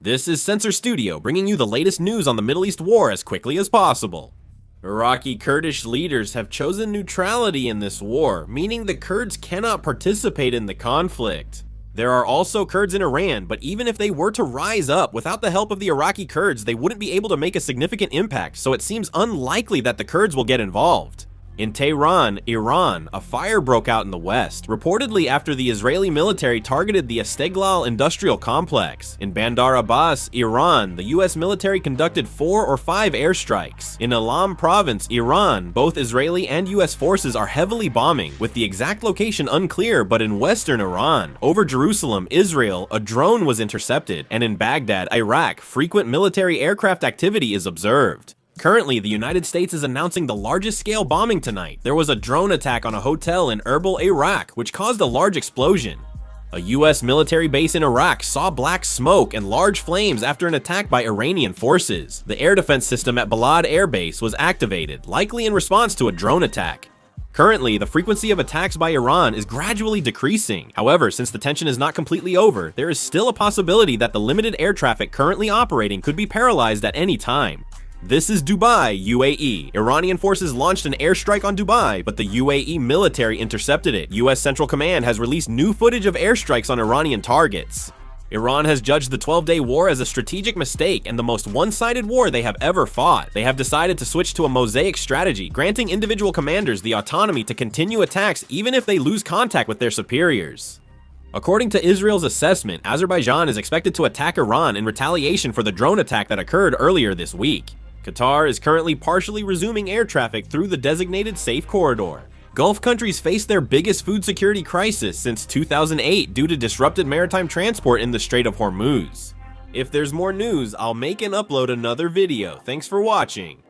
This is Censor Studio, bringing you the latest news on the Middle East war as quickly as possible. Iraqi Kurdish leaders have chosen neutrality in this war, meaning the Kurds cannot participate in the conflict. There are also Kurds in Iran, but even if they were to rise up, without the help of the Iraqi Kurds, they wouldn't be able to make a significant impact, so it seems unlikely that the Kurds will get involved. In Tehran, Iran, a fire broke out in the west, reportedly after the Israeli military targeted the Escalations industrial complex. In Bandar Abbas, Iran, the US military conducted 4 or 5 airstrikes. In Alam province, Iran, both Israeli and US forces are heavily bombing, with the exact location unclear, but in western Iran, over Jerusalem, Israel, a drone was intercepted, and in Baghdad, Iraq, frequent military aircraft activity is observed. Currently, the United States is announcing the largest scale bombing tonight. There was a drone attack on a hotel in Erbil, Iraq, which caused a large explosion. A US military base in Iraq saw black smoke and large flames after an attack by Iranian forces. The air defense system at Balad Air Base was activated, likely in response to a drone attack. Currently, the frequency of attacks by Iran is gradually decreasing. However, since the tension is not completely over, there is still a possibility that the limited air traffic currently operating could be paralyzed at any time. This is Dubai, UAE. Iranian forces launched an airstrike on Dubai, but the UAE military intercepted it. US Central Command has released new footage of airstrikes on Iranian targets. Iran has judged the 12-day war as a strategic mistake and the most one-sided war they have ever fought. They have decided to switch to a Mosaic strategy, granting individual commanders the autonomy to continue attacks even if they lose contact with their superiors. According to Israel's assessment, Azerbaijan is expected to attack Iran in retaliation for the drone attack that occurred earlier this week. Qatar is currently partially resuming air traffic through the designated safe corridor. Gulf countries face their biggest food security crisis since 2008 due to disrupted maritime transport in the Strait of Hormuz. If there's more news, I'll make and upload another video. Thanks for watching.